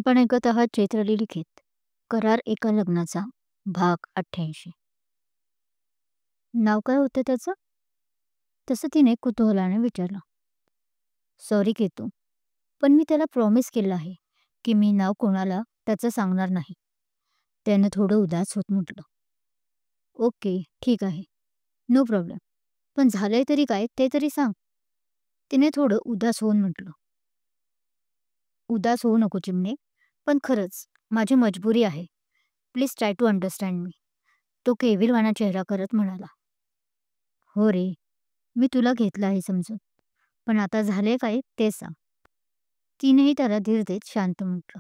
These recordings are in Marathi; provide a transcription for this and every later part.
आपण ऐकत आहात चैत्रली लिखित करार एका लग्नाचा भाग 88. नाव काय होतं त्याचं? तसं तिने कुतूहलाने विचारलं. सॉरी केतू, पण मी त्याला प्रॉमिस केलं आहे की मी नाव कोणाला त्याचं सांगणार नाही. त्यानं थोडं उदास होत म्हटलं. ओके, ठीक आहे, नो प्रॉब्लेम. पण झालंय तरी काय ते तरी सांग. तिने थोडं उदास होऊन म्हटलं. उदास होऊ नको चिमणे, पण खरंच माझी मजबुरी आहे. प्लीज ट्राय टू अंडरस्टँड मी. तो केविलवाणा चेहरा करत म्हणाला. हो रे, मी तुला घेतलं आहे समजून, पण आता झाले काय ते सांग. तिनेही त्याला धीर देत शांत म्हटलं.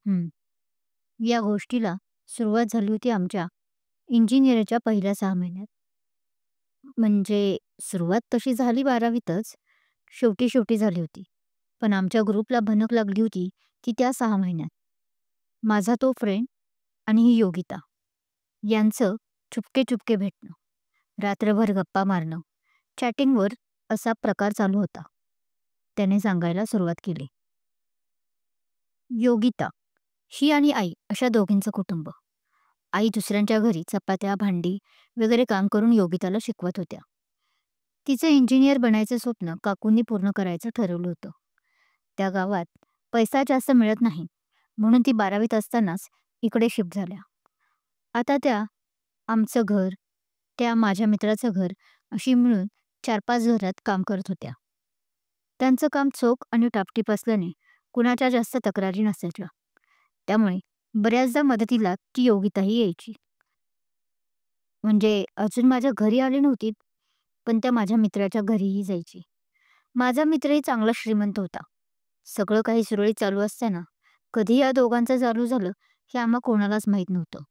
हं, या गोष्टीला सुरुवात झाली होती आमच्या इंजिनिअरच्या पहिल्या 6 महिन्यात. म्हणजे सुरुवात तशी झाली 12वीतच, शेवटी शेवटी झाली होती. पण आमच्या ग्रुपला भनक लागली होती ती त्या 6 महिन्यात. माझा तो फ्रेंड आणि ही योगिता यांचं चुपके चुपके भेटणं, रात्रभर गप्पा मारणं, चॅटिंगवर असा प्रकार चालू होता. त्याने सांगायला सुरुवात केली. योगिता ही आणि आई अशा दोघींचं कुटुंब. आई दुसऱ्यांच्या घरी चपात्या भांडी वगैरे काम करून योगिताला शिकवत होत्या. तिचं इंजिनियर बनायचं स्वप्न काकूंनी पूर्ण करायचं ठरवलं होतं. त्या गावात पैसा जास्त मिळत नाही, म्हणून ती 12वीत असतानाच इकडे शिफ्ट झाल्या. आता त्या आमचं घर, त्या माझ्या मित्राचं घर अशी मिळून 4-5 घरात काम करत होत्या. त्यांचं काम चोख आणि टापटीप असल्याने कुणाच्या जास्त तक्रारी नसायच्या. त्यामुळे बऱ्याचदा मदतीला ती योगिताही यायची. म्हणजे अजून माझ्या घरी आली नव्हती, पण त्या माझ्या मित्राच्या घरीही जायची. माझा मित्रही चांगला श्रीमंत होता. सगळं काही सुरळीत चालू असताना कधी या दोघांचं चालू झालं हे आम्हा कोणालाच माहीत नव्हतं.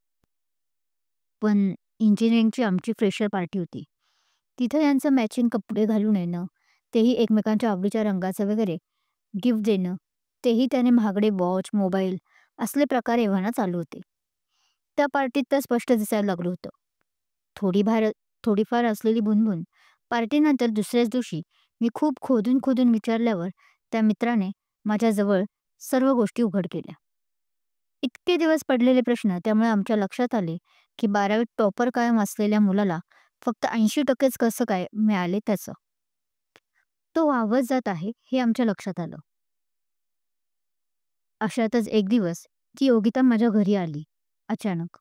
पण इंजिनिअरिंगची आमची फ्रेशर पार्टी होती. तिथं यांचं मॅचिंग कपडे घालून येणं, तेही एकमेकांच्या आवडीच्या रंगाचं वगैरे गिफ्ट देणं, तेही त्याने महागडे वॉच, मोबाईल असले प्रकार एव्हाना चालू होते. त्या पार्टीत तर स्पष्ट दिसायला लागलं होतं. थोडीफार असलेली बुणबुण पार्टीनंतर दुसऱ्याच दिवशी मी खूप खोदून खोदून विचारल्यावर त्या मित्राने माझ्याजवळ सर्व गोष्टी उघड केल्या. इतके दिवस पडलेले प्रश्न त्यामुळे आमच्या लक्षात आले की 12वीत टॉपर कायम असलेल्या मुलाला फक्त 80%च कसं काय मिळाले त्याचं. तो वावत जात आहे हे आमच्या लक्षात आलं. अशातच एक दिवस ती योगिता माझ्या घरी आली अचानक.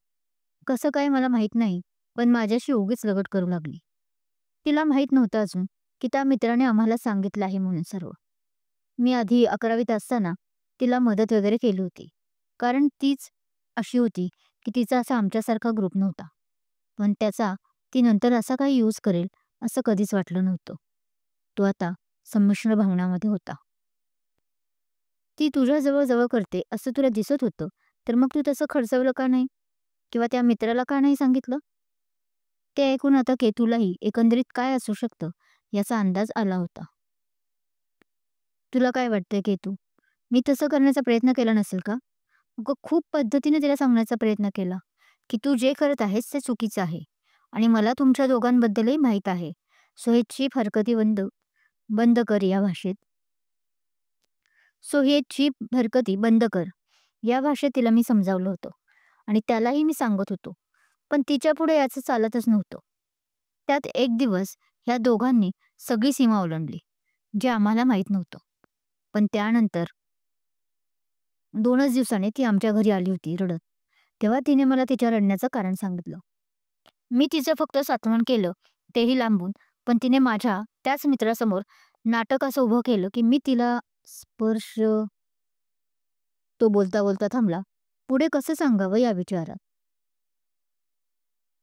कसं काय मला माहीत नाही, पण माझ्याशी उगीच लगट करू लागली. तिला माहीत नव्हतं अजून की त्या मित्राने आम्हाला सांगितलं आहे म्हणून सर्व. मी आधी 11वीत असताना तिला मदत वगैरे केली होती, कारण तीच अशी होती की तिचा असा आमच्यासारखा ग्रुप नव्हता. पण त्याचा ती नंतर असा काही यूज करेल असं कधीच वाटलं नव्हतं. तो आता संमिश्र भावनामध्ये होता. ती तुझ्या जवळ जवळ करते असं तुला दिसत होतं, तर मग तू तसं खडचवलं का नाही? किंवा त्या मित्राला का नाही सांगितलं? ते ऐकून आता केतूलाही एकंदरीत काय असू शकतं याचा अंदाज आला होता. तुला काय वाटतंय केतू? मी तसं करण्याचा प्रयत्न केला नसेल का? अगं खूप पद्धतीने तिला सांगण्याचा प्रयत्न केला की तू जे करत आहेस ते चुकीचं आहे आणि मला तुमच्या दोघांबद्दलही माहीत आहे. सो हे चीप हरकती बंद बंद कर या भाषेत सो हे चीप हरकती बंद कर या भाषेत तिला मी समजावलं होतं आणि त्यालाही मी सांगत होतो. पण तिच्यापुढे याचं चालतच नव्हतं. त्यात एक दिवस ह्या दोघांनी सगळी सीमा ओलांडली, जे आम्हाला माहीत नव्हतं. पण त्यानंतर 2च दिवसांनी ती आमच्या घरी आली होती रडत. तेव्हा तिने मला तिच्या रडण्याचं कारण सांगितलं. मी तिचं फक्त सात्वन केलं, तेही लांबून. पण तिने माझ्या त्याच मित्रासमोर नाटक असं उभं केलं की मी तिला स्पर्श. तो बोलता बोलता थांबला. पुढे कसं सांगावं या विचारात.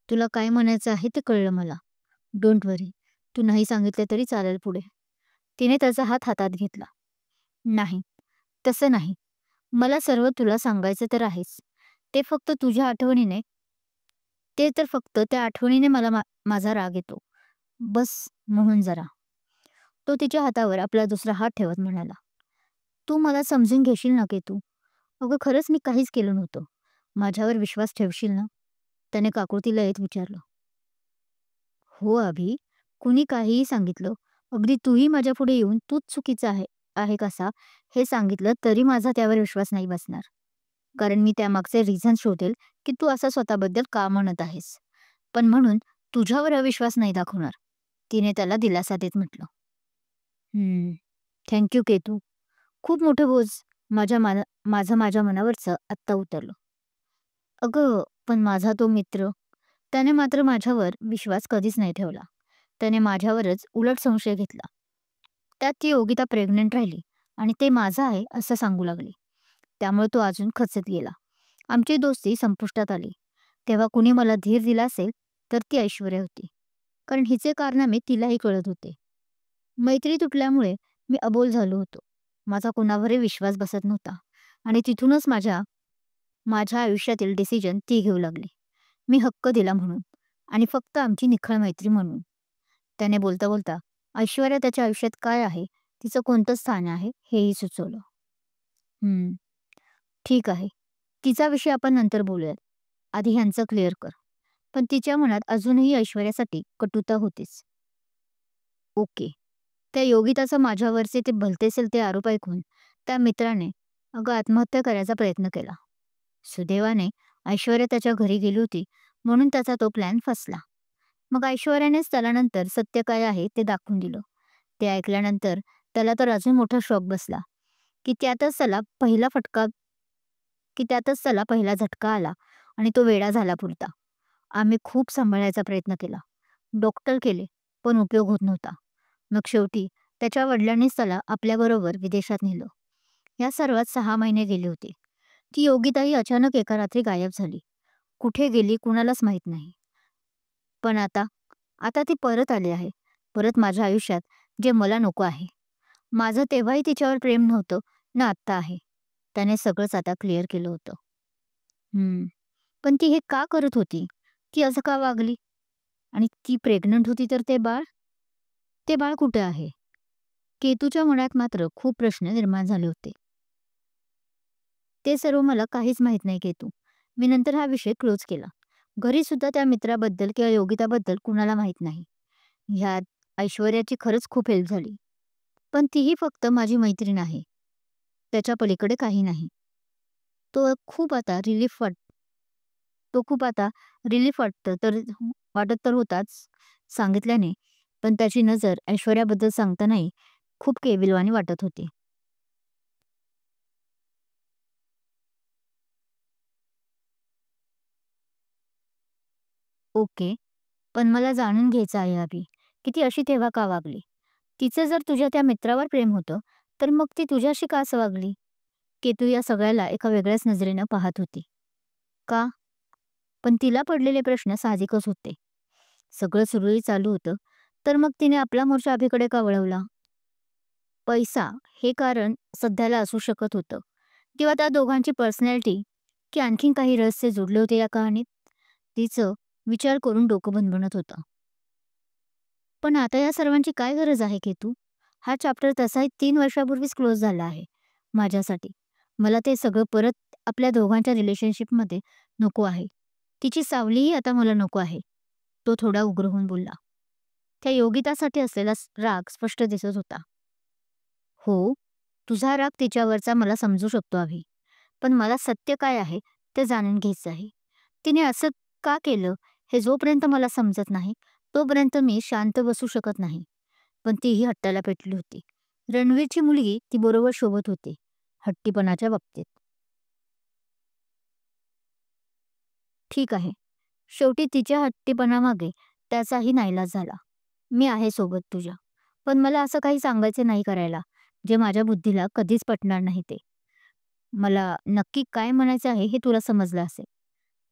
तुला काय म्हणायचं आहे ते कळलं मला. डोंट वरी, तू नाही सांगितले तरी चालेल पुढे. तिने त्याचा हात हातात घेतला. नाही, तसं नाही. मला सर्व तुला सांगायचं तर आहेच. ते फक्त तुझ्या आठवणीने ते तर फक्त त्या आठवणीने मला माझा राग येतो. बस म्हणून जरा. तो तिच्या हातावर आपला दुसरा हात ठेवत म्हणाला. तू मला समजून घेशील ना केतू? अगं खरंच मी काहीच केलं नव्हतं. माझ्यावर विश्वास ठेवशील ना? त्याने काकुळतीला येत विचारलं. हो अभि, कुणी काहीही सांगितलं, अगदी तूही माझ्यापुढे येऊन तूच चुकीचं आहे आहे कसा हे सांगितलं तरी माझा त्यावर विश्वास नाही बसणार. कारण मी त्यामागचे रिझन शोधेल की तू असं स्वतःबद्दल का म्हणत आहेस. पण म्हणून तुझ्यावर अविश्वास नाही दाखवणार, तिने त्याला दिलासा देत म्हटलं. Thank you Ketu. खूप मोठं बोझ माझ्या मनावरचं आत्ता उतरलं. अगं, पण माझा तो मित्र, त्याने मात्र माझ्यावर विश्वास कधीच नाही ठेवला. त्याने माझ्यावरच उलट संशय घेतला. त्यात ती योगिता प्रेग्नंट राहिली आणि ते माझं आहे असं सांगू लागली. त्यामुळे तो अजून खचत गेला. आमची दोस्ती संपुष्टात आली. तेव्हा कुणी मला धीर दिला असेल तर ती ऐश्वर्या होती. कारण हिचे कारनामे तिलाही कळत होते. मैत्री तुटल्यामुळे मी अबोल झालो होतो. माझा कोणावरही विश्वास बसत नव्हता आणि तिथूनच माझ्या माझ्या आयुष्यातील डिसिजन ती घेऊ लागली. मी हक्क दिला म्हणून आणि फक्त आमची निखळ मैत्री म्हणून. त्याने बोलता बोलता ऐश्वर्या त्याच्या आयुष्यात काय आहे, तिचं कोणतं स्थान आहे हेही सुचवलं. हम्म, ठीक आहे. तिचा विषय आपण नंतर बोलूयात. आधी ह्यांचं क्लिअर कर. पण तिच्या मनात अजूनही ऐश्वर्यासाठी कटुता होतीच. ओके. त्या योगिताचा माझ्यावरचे ते भलतेसेल ते आरोप ऐकून त्या मित्राने अगं आत्महत्या करायचा प्रयत्न केला. सुदैवाने ऐश्वर्या त्याच्या घरी गेली होती म्हणून त्याचा तो प्लॅन फसला. मग ऐश्वर्यानेच त्याला नंतर सत्य काय आहे ते दाखवून दिलं. ते ऐकल्यानंतर त्याला तर अजून मोठा शॉक बसला की त्यातच त्याला पहिला फटका त्यातच त्याला पहिला झटका आला आणि तो वेडा झाला पुरता. आम्ही खूप सांभाळायचा प्रयत्न केला. डॉक्टर केले, पण उपयोग होत नव्हता. मग शेवटी त्याच्या वडिलांनीच त्याला आपल्याबरोबर विदेशात नेलं. या सर्वात 6 महिने गेले होते. ती योगिताही अचानक एका रात्री गायब झाली. कुठे गेली कुणालाच माहीत नाही. पण आता आता ती परत आली आहे. परत माझ्या आयुष्यात, जे मला नको आहे. माझं तेव्हाही तिच्यावर प्रेम नव्हतं ना आत्ता आहे. त्याने सगळंच आता क्लिअर केलं होतं. पण ती हे का करत होती? ती असं का वागली? आणि ती प्रेग्नंट होती तर ते बाळ? ते बाळ कुठे आहे? केतूच्या मनात मात्र खूप प्रश्न निर्माण झाले होते. ते सर्व मला काहीच माहीत नाही केतू. मी नंतर हा विषय क्लोज केला. घरी सुद्धा त्या मित्राबद्दल किंवा योगिताबद्दल कुणाला माहीत नाही. ह्यात ऐश्वर्याची खरंच खूप हेल्प झाली. पण तीही फक्त माझी मैत्रीण आहे. त्याच्या पलीकडे काही नाही. तो खूप आता रिलीफ वाट तो खूप आता रिलीफ वाटत तर होताच सांगितल्याने, पण त्याची नजर ऐश्वर्याबद्दल सांगतानाही खूप केविलवाणी वाटत होती. ओके. पण मला जाणून घ्यायचं आहे अभि, की ती अशी तेव्हा का वागली? तिचं जर तुझ्या त्या मित्रावर प्रेम होतं, तर मग ती तुझ्याशी का असं वागली? केतू या सगळ्याला एका वेगळ्याच नजरेनं पाहत होती. का? पण तिला पडलेले प्रश्न साहजिकच होते. सगळं सुरळीत चालू होतं, तर मग तिने आपला मोर्चा अभिकडे का वळवला? पैसा हे कारण सध्याला असू शकत होतं. किंवा त्या दोघांची पर्सनॅलिटी, की आणखीन काही रहस्य जोडले होते या कहाणीत? तिचं विचार करून डोकं भणभणत होतं. पण आता या सर्वांची काय गरज आहे केतू? हा चॅप्टर तसाही 3 वर्षापूर्वीच क्लोज झाला आहे माझ्यासाठी. मला ते सगळं परत आपल्या दोघांच्या रिलेशनशिपमध्ये नको आहे. तिची सावलीही आता मला नको आहे. तो थोडा उग्र होऊन बोलला. त्या योगितासाठी असलेला राग स्पष्ट दिसत होता. हो, तुझा राग तिच्यावरचा मला समजू शकतो अभि. पण मला सत्य काय आहे ते जाणून घ्यायचं आहे. तिने असं का केलं हे जोपर्यंत मला समजत नाही, तोपर्यंत मी शांत बसू शकत नाही. पण तीही हट्टाला पेटली होती. रणवीरची मुलगी ती बरोबर शोभत होती, हट्टीपणाच्या बाबतीत. ठीक आहे. शेवटी तिच्या हट्टीपणामागे त्याचाही नाईलाज झाला. मी आहे सोबत तुझ्या. पण मला असं काही सांगायचे नाही करायला, जे माझ्या बुद्धीला कधीच पटणार नाही ते. मला नक्की काय म्हणायचं आहे हे तुला समजलं असेल.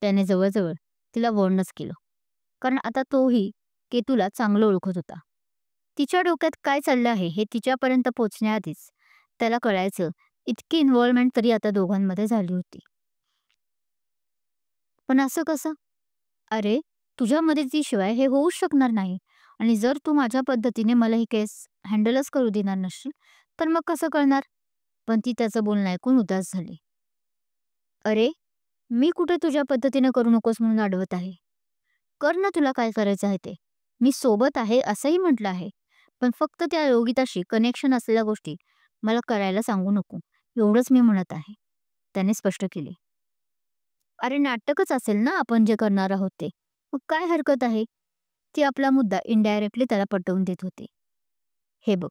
त्याने जवळजवळ तिला वॉर्नच केलं. कारण आता तोही केतूला चांगलं ओळखत होता. तिच्या डोक्यात काय चाललं आहे हे तिच्यापर्यंत पोहोचण्याआधीच त्याला कळायचं, इतकी इन्व्हॉल्वमेंट तरी आता दोघांमध्ये झाली होती. पण असं कसं? अरे, तुझ्या मदतीशिवाय हे होऊच शकणार नाही. आणि जर तू माझ्या पद्धतीने मला ही केस हँडलच करू देणार नसशील, तर मग कसं कळणार? पण ती त्याचं बोलणं ऐकून उदास झाली. अरे, मी कुठे तुझ्या पद्धतीने करू नकोस म्हणून अडवत आहे. कर ना तुला काय करायचं आहे ते. मी सोबत आहे असंही म्हटलं आहे. पण फक्त त्या योगिताशी कनेक्शन असलेल्या गोष्टी मला करायला सांगू नको, एवढंच मी म्हणत आहे, त्याने स्पष्ट केले. अरे नाटकच असेल ना आपण जे करणार आहोत ते. मग काय हरकत आहे? ती आपला मुद्दा इनडायरेक्टली त्याला पटवून देत होती. हे बघ,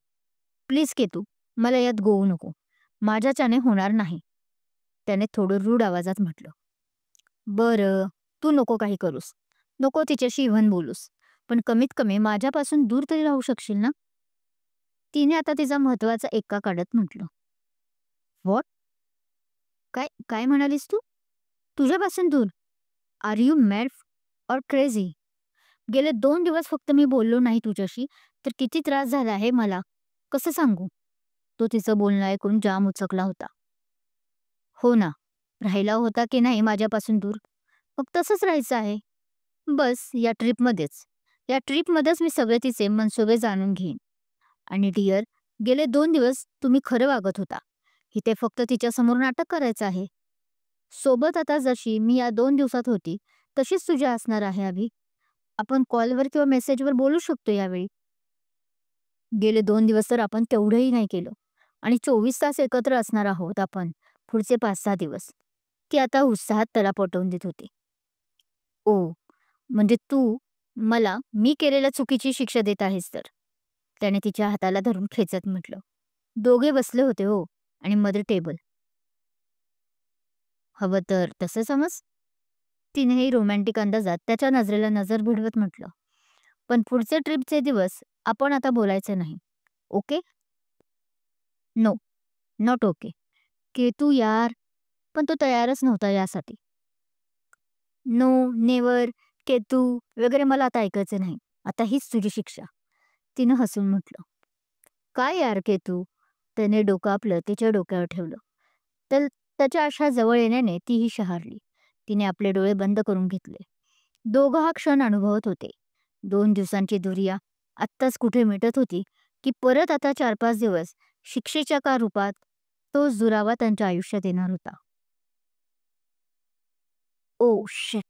प्लीज केतू, मला यात गोवू नको. माझ्याच्याने होणार नाही, त्याने थोडं रूढ आवाजात म्हटलं. बरं, तू नको काही करूस. नको तिच्याशी इव्हन बोलूस. पण कमीत कमी माझ्यापासून दूर तरी राहू शकशील ना? तिने आता तिचा महत्वाचा एक्का काढत म्हटलं. व्हॉट? काय काय म्हणालीस तू? तुझ्यापासून दूर? Are you mad or crazy? गेले 2 दिवस फक्त मी बोललो नाही तुझ्याशी, तर किती त्रास झाला आहे मला. कसं सांगू? तो तिचं बोलणं ऐकून जाम उचकला होता. हो ना, राहिला होता की नाही माझ्यापासून दूर? मग तसंच राहायचं आहे. बस या ट्रिपमध्येच. या ट्रिपमध्येच मी सगळे तिचे मनसुबे जाणून घेईन. आणि डिअर, गेले 2 दिवस तुम्ही खरं वागत होता. इथे फक्त तिच्यासमोर नाटक करायचं आहे. सोबत आता जशी मी या 2 दिवसात होती, तशीच तुझ्या असणार आहे अभि. आपण कॉलवर किंवा मेसेजवर बोलू शकतो यावेळी. गेले 2 दिवस तर आपण तेवढंही नाही केलं. आणि 24 तास एकत्र असणार आहोत आपण पुढचे 5-6 दिवस. ती आता उत्साहात त्याला पटवून देत होती. ओ, म्हणजे तू मला मी केलेल्या चुकीची शिक्षा देत आहेस तर, त्याने तिच्या हाताला धरून खेचत म्हटलं. दोघे बसले होते हो, आणि मध्ये टेबल. हवं तर तसं समज, तिनेही रोमॅन्टिक अंदाजात त्याच्या नजरेला नजर भिडवत म्हटलं. पण पुढचे ट्रिपचे दिवस आपण आता बोलायचे नाही. ओके? No, not okay. की तू यार, पण तो तयारच नव्हता यासाठी. नो, नेवर, केतू वगैरे मला आता ऐकायचं नाही. आता हीच तुझी शिक्षा, तिनं हसून म्हटलं. काय यार केतू? त्याने डोकं आपलं तिच्या डोक्यावर ठेवलं. तर त्याच्या अशा जवळ येण्याने तीही शहारली. तिने आपले डोळे बंद करून घेतले. दोघं हा क्षण अनुभवत होते. 2 दिवसांची दुरिया आत्ताच कुठे मिटत होती, की परत आता 4-5 दिवस शिक्षेच्या का रूपात तोच दुरावा त्यांच्या आयुष्यात येणार होता. Oh shit!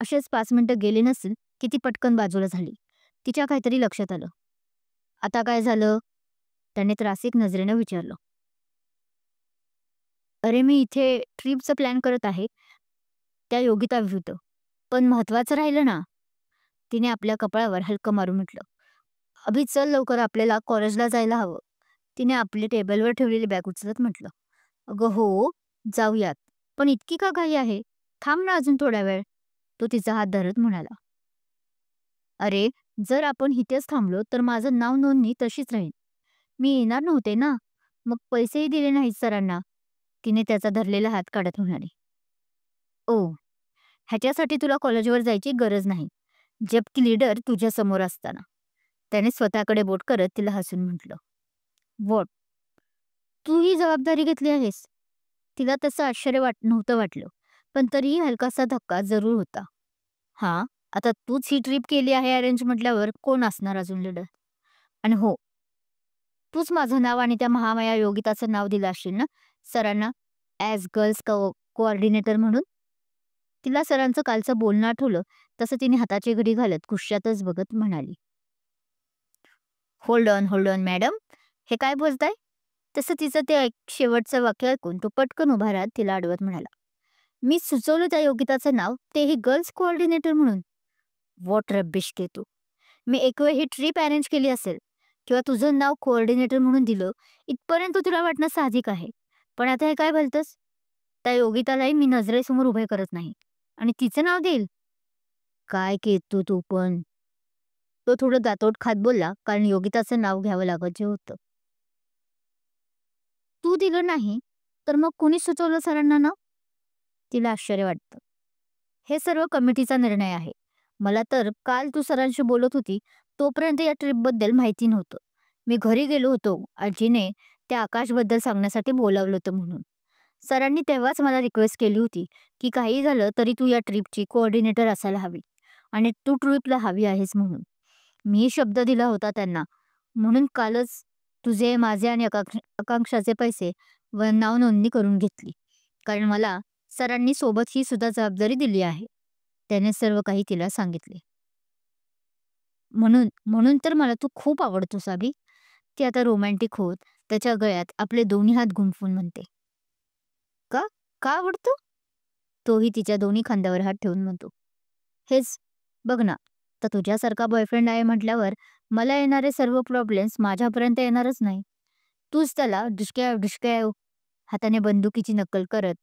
असेच 5 मिनिटं गेले नसतील की ती पटकन बाजूला झाली. तिच्या काहीतरी लक्षात आलं. आता काय झालं? त्याने त्रासिक नजरेनं विचारलं. अरे मी इथे ट्रिपचं प्लॅन करत आहे, त्या योगिताविरुद्ध. पण महत्वाचं राहिलं ना, तिने आपल्या कपाळावर हलकं मारून म्हटलं. अभि चल लवकर, आपल्याला कॉलेजला जायला हवं. तिने आपली टेबलवर ठेवलेली बॅग उचलत म्हटलं. अगं हो, जाऊयात. पण इतकी का घाई आहे? थांब ना अजून थोडा वेळ. तो तिचा हात धरत म्हणाला. अरे, जर आपण इथेच थांबलो तर माझं नाव नोंदणी तशीच राहील. मी येणार नव्हते ना, मग पैसेही दिले नाहीत सरांना. तिने त्याचा धरलेला हात काढत म्हणाली. ओ, ह्याच्यासाठी तुला कॉलेजवर जायची गरज नाही. जबकि लीडर तुझ्या समोर असताना. त्याने स्वतःकडे बोट करत तिला हसून म्हटलं. व्हॉट? तू ही जबाबदारी घेतली आहेस? तिला तसं आश्चर्य नव्हतं वाटलं, पण तरीही हलकासा धक्का जरूर होता. हां, आता तूच ही ट्रिप केली आहे अरेंज म्हटल्यावर कोण असणार अजून लीडर? आणि हो, तूच माझं नाव आणि त्या महामाया योगिताचं नाव दिलं असशील ना सरांना, ॲज गर्ल्स कोऑर्डिनेटर म्हणून? तिला सरांचं कालचं बोलणं आठवलं, तसं तिने हाताची घडी घालत कुश्यातच बघत म्हणाली. Hold on madam. हे काय बोलताय? तसं तिचं ते शेवटचं वाक्य ऐकून तो पटकन उभा राहत तिला अडवत म्हणाला. मी सुचवलं त्या योगिताचं नाव, तेही गर्ल्स कोऑर्डिनेटर म्हणून. व्हॉट रबिश तू. मी एक वेळ ही ट्रिप अरेंज केली असेल किंवा तुझं नाव कोऑर्डिनेटर म्हणून दिलं, इथपर्यंत तुला वाटणं साहजिक आहे. पण आता हे काय भलतंस? त्या योगितालाही मी नजरेसमोर उभे करत नाही. आणि तिचं नाव देईल? काय केतू तू पण? तो थोडं दातोट खात बोलला, कारण योगिताचं नाव घ्यावं लागत जे होतं. तू दिलं नाही, तर मग कुणी सुचवलं सरांना नाव? तिला आश्चर्य वाटतं. हे सर्व कमिटीचा निर्णय आहे. मला तर काल तू सरांशी बोलत होती, तोपर्यंत या ट्रिपबद्दल माहिती नव्हतं. मी घरी गेलो होतो, आजीने त्या आकाशबद्दल सांगण्यासाठी बोलावलं होतं म्हणून. सरांनी तेव्हाच मला रिक्वेस्ट केली होती, की काही झालं तरी तू या ट्रिपची कोऑर्डिनेटर असायला हवी. आणि तू ट्रिपला हवी आहेस म्हणून. मी शब्द दिला होता त्यांना. म्हणून कालच तुझे, माझे आणि आकांक्षाचे पैसे व नाव नोंदणी करून घेतली. कारण मला सरांनी सोबत ही सुद्धा जबाबदारी दिली आहे. त्याने सर्व काही तिला सांगितले. म्हणून म्हणून तर मला तू खूप आवडतोस अभि. ती आता रोमॅन्टिक होत त्याच्या गळ्यात आपले दोन्ही हात गुंफून म्हणते. का? का आवडतो? तोही तिच्या दोन्ही खांद्यावर हात ठेवून म्हणतो. हेच, बघ ना, तर तुझ्यासारखा बॉयफ्रेंड आहे म्हटल्यावर मला येणारे सर्व प्रॉब्लेम्स माझ्यापर्यंत येणारच नाही. तूच त्याला ढुसक्या ढुसक्या हाताने बंदुकीची नक्कल करत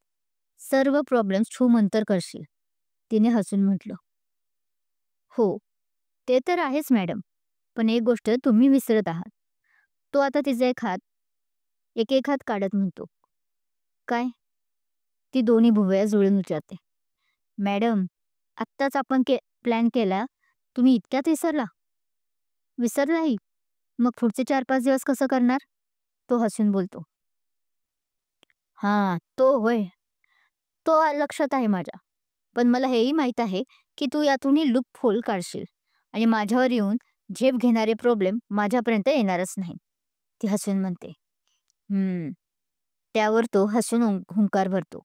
सर्व प्रॉब्लेम्स छूमंतर करशील. तिने हसून म्हटलं. हो, ते तर आहेच मॅडम. पण एक गोष्ट तुम्ही विसरत आहात. तो आता तिचा एक हात काढत म्हणतो. काय? ती दोन्ही भुवया जुळून विचारते. मॅडम, आत्ताच आपण प्लॅन केला, तुम्ही इतक्यात विसरला? विसरलाही? मग पुढचे 4-5 दिवस कसं करणार? तो हसून बोलतो. हां, तो होय. तो लक्षात आहे माझ्या. पण मला हेही माहीत आहे, की तू यातूनही लूपहोल काढशील आणि माझ्यावर येऊन झेप घेणारे प्रॉब्लेम माझ्यापर्यंत येणारच नाही. ती हसून म्हणते. हं. त्यावर तो हसून हुंकार भरतो.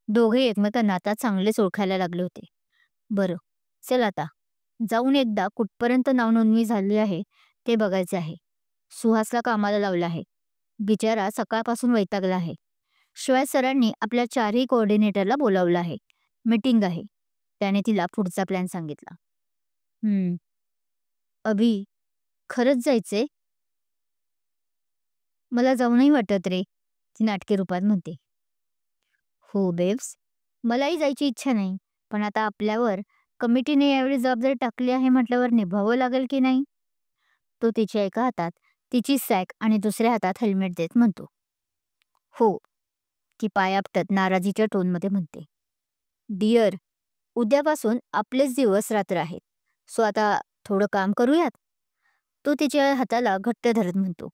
दोघे एकमेकांना आता चांगलेच ओळखायला लागले होते. बरं, चल आता जाऊन एकदा कुठपर्यंत नावनोंदणी झाली आहे ते बघायचे आहे. सुहासला कामाला लावलं आहे. बिचारा सकाळपासून वैतागला आहे. शिवाय सरांनी आपल्या 4ही कोऑर्डिनेटरला बोलावलं आहे. मीटिंग आहे. त्याने तिला पुढचा प्लॅन सांगितला. हं. अभि, खरंच जायचंय? मला जाऊ नाही वाटत रे, ती नाटकी रूपात म्हणते. हो बेब्स, मलाही जायची इच्छा नाही. पण आता आपल्यावर कमिटीने यावेळी जबाबदारी टाकली आहे म्हटल्यावर निभावं लागेल की नाही? तो तिच्या एका हातात तिची सॅक आणि दुसऱ्या हातात हेल्मेट देत म्हणतो. हो, ती पाय आपटत नाराजीच्या टोनमध्ये म्हणते. डिअर, उद्यापासून आपलेच दिवस रात्र आहेत. सो आता थोडं काम करूयात? तो तिच्या हाताला घट्ट धरत म्हणतो.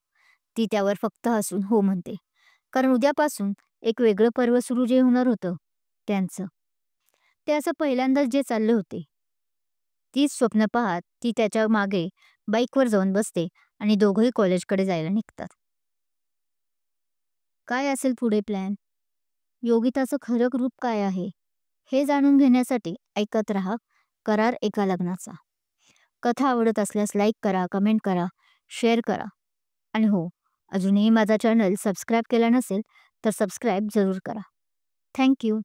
ती त्यावर फक्त हसून हो म्हणते. कारण उद्यापासून एक वेगळं पर्व सुरू जे होणार होतं त्यांचं. ते असं पहिल्यांदाच जे चालले होते. तीच स्वप्न पाहत ती त्याच्या मागे बाईकवर जाऊन बसते आणि दोघंही कॉलेजकडे जायला निघतात. काय असेल पुढे प्लॅन? योगिताचं खरं रूप काय आहे? हे जाणून घेण्यासाठी ऐकत रहा करार एका लग्नाचा. कथा आवडत असल्यास लाईक करा, कमेंट करा, शेअर करा. आणि हो, अजूनही माझा चॅनल सबस्क्राईब केला नसेल तर सबस्क्राईब जरूर करा. Thank you.